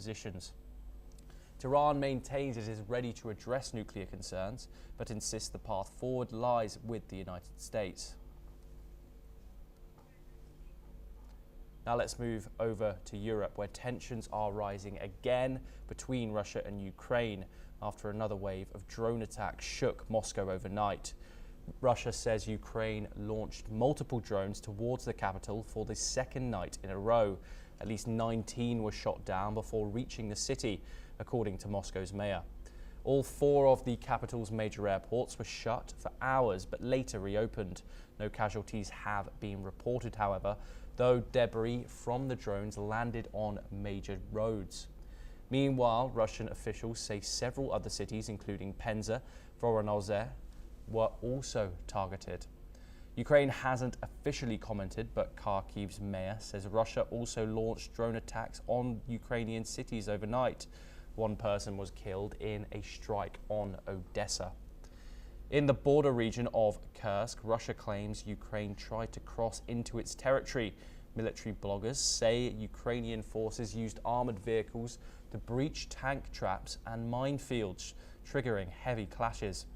positions. Tehran maintains it is ready to address nuclear concerns, but insists the path forward lies with the United States. Now let's move over to Europe, where tensions are rising again between Russia and Ukraine after another wave of drone attacks shook Moscow overnight. Russia says Ukraine launched multiple drones towards the capital for the second night in a row. At least 19 were shot down before reaching the city, according to Moscow's mayor. All 4 of the capital's major airports were shut for hours but later reopened. No casualties have been reported, however, though debris from the drones landed on major roads. Meanwhile, Russian officials say several other cities, including Penza, Voronezh, were also targeted. Ukraine hasn't officially commented, but Kharkiv's mayor says Russia also launched drone attacks on Ukrainian cities overnight. One person was killed in a strike on Odessa. In the border region of Kursk, Russia claims Ukraine tried to cross into its territory. Military bloggers say Ukrainian forces used armored vehicles to breach tank traps and minefields, triggering heavy clashes.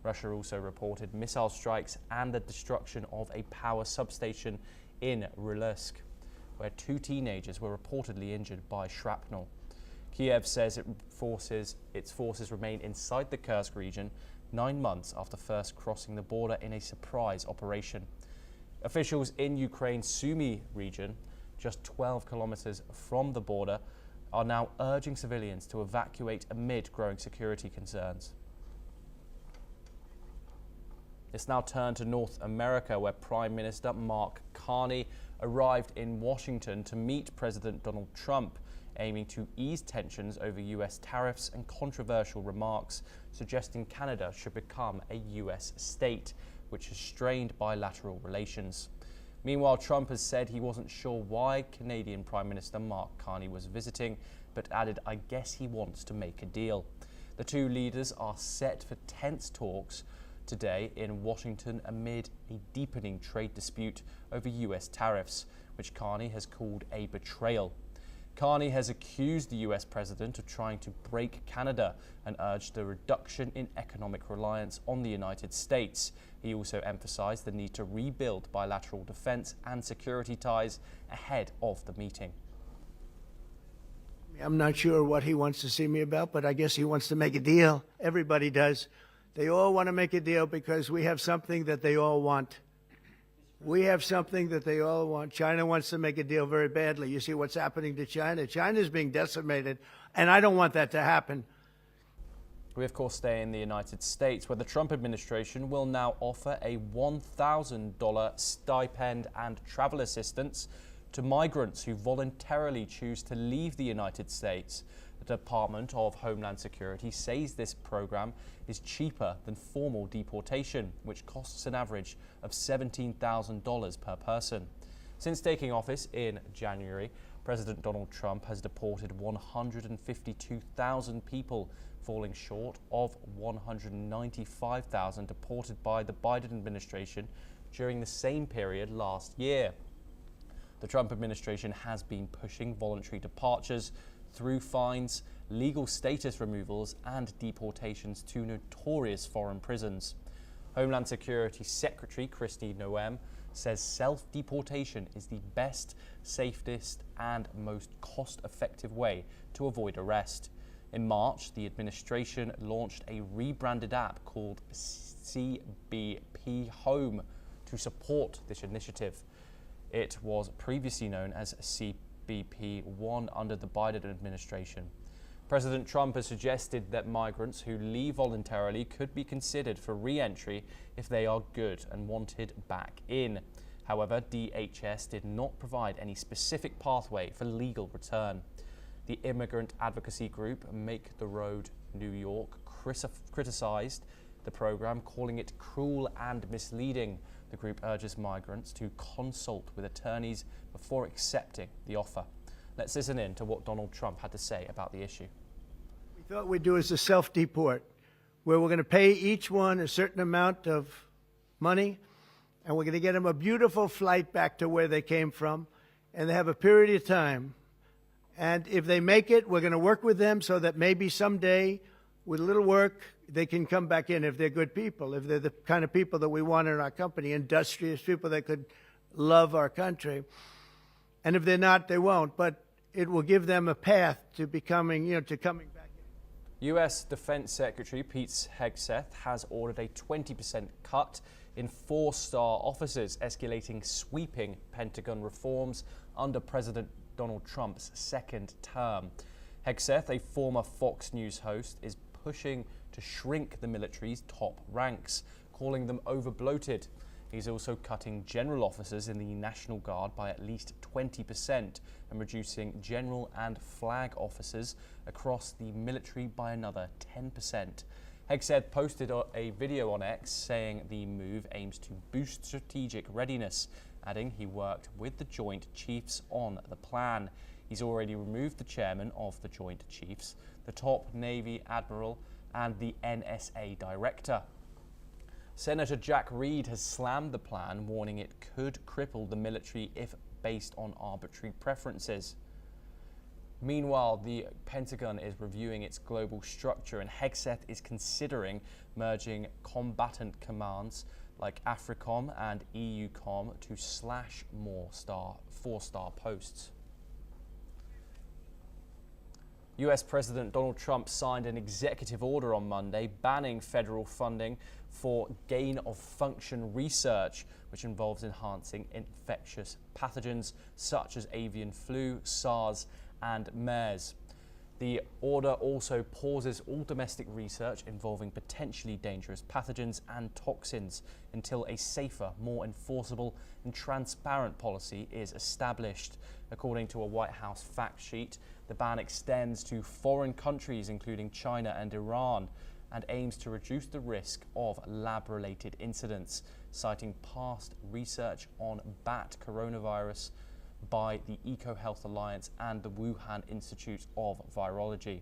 Russia also reported missile strikes and the destruction of a power substation in Rylusk, where 2 teenagers were reportedly injured by shrapnel. Kiev says its forces remain inside the Kursk region 9 months after first crossing the border in a surprise operation. Officials in Ukraine's Sumy region, just 12 kilometers from the border, are now urging civilians to evacuate amid growing security concerns. Let's now turn to North America, where Prime Minister Mark Carney arrived in Washington to meet President Donald Trump, aiming to ease tensions over US tariffs and controversial remarks suggesting Canada should become a US state, which has strained bilateral relations. Meanwhile, Trump has said he wasn't sure why Canadian Prime Minister Mark Carney was visiting, but added, "I guess he wants to make a deal." The 2 leaders are set for tense talks today in Washington amid a deepening trade dispute over US tariffs, which Carney has called a betrayal. Carney has accused the US president of trying to break Canada and urged a reduction in economic reliance on the United States. He also emphasized the need to rebuild bilateral defense and security ties ahead of the meeting. I'm not sure what he wants to see me about, but I guess he wants to make a deal. Everybody does. They all want to make a deal because we have something that they all want. We have something that they all want. China wants to make a deal very badly. You see what's happening to China. China's being decimated, and I don't want that to happen. We, of course, stay in the United States, where the Trump administration will now offer a $1,000 stipend and travel assistance to migrants who voluntarily choose to leave the United States. The Department of Homeland Security says this program is cheaper than formal deportation, which costs an average of $17,000 per person. Since taking office in January, President Donald Trump has deported 152,000 people, falling short of 195,000 deported by the Biden administration during the same period last year. The Trump administration has been pushing voluntary departures through fines, legal status removals, and deportations to notorious foreign prisons. Homeland Security Secretary Kristi Noem says self-deportation is the best, safest, and most cost-effective way to avoid arrest. In March, the administration launched a rebranded app called CBP Home to support this initiative. It was previously known as CBP One under the Biden administration. President Trump has suggested that migrants who leave voluntarily could be considered for re-entry if they are good and wanted back in. However, DHS did not provide any specific pathway for legal return. The immigrant advocacy group Make the Road New York criticized the program, calling it cruel and misleading. The group urges migrants to consult with attorneys before accepting the offer. Let's listen in to what Donald Trump had to say about the issue. We thought we'd do is a self-deport, where we're going to pay each one a certain amount of money, and we're going to get them a beautiful flight back to where they came from, and they have a period of time, And if they make it, we're going to work with them so that maybe someday, with a little work, they can come back in if they're good people, if they're the kind of people that we want in our company, industrious people that could love our country. And if they're not, they won't. But it will give them a path to becoming, to coming back in. U.S. Defense Secretary Pete Hegseth has ordered a 20% cut in four-star officers, escalating sweeping Pentagon reforms under President Donald Trump's second term. Hegseth, a former Fox News host, is pushing to shrink the military's top ranks, calling them over-bloated. He's also cutting general officers in the National Guard by at least 20% and reducing general and flag officers across the military by another 10%. Hegseth posted a video on X saying the move aims to boost strategic readiness, adding he worked with the Joint Chiefs on the plan. He's already removed the chairman of the Joint Chiefs, the top Navy admiral, and the NSA director. Senator Jack Reed has slammed the plan, warning it could cripple the military if based on arbitrary preferences. Meanwhile, the Pentagon is reviewing its global structure, and Hegseth is considering merging combatant commands like AFRICOM and EUCOM to slash more four-star posts. US President Donald Trump signed an executive order on Monday banning federal funding for gain-of-function research, which involves enhancing infectious pathogens such as avian flu, SARS, and MERS. The order also pauses all domestic research involving potentially dangerous pathogens and toxins until a safer, more enforceable and transparent policy is established. According to a White House fact sheet, the ban extends to foreign countries including China and Iran and aims to reduce the risk of lab-related incidents, citing past research on bat coronavirus by the EcoHealth Alliance and the Wuhan Institute of Virology.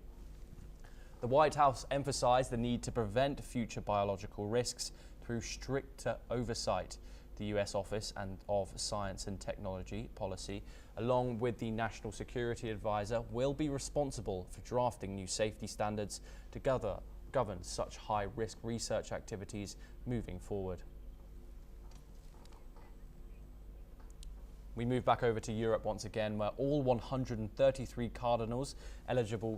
The White House emphasized the need to prevent future biological risks through stricter oversight. The US Office of Science and Technology Policy, along with the National Security Advisor, will be responsible for drafting new safety standards to govern such high-risk research activities moving forward. We move back over to Europe once again, where all 133 cardinals eligible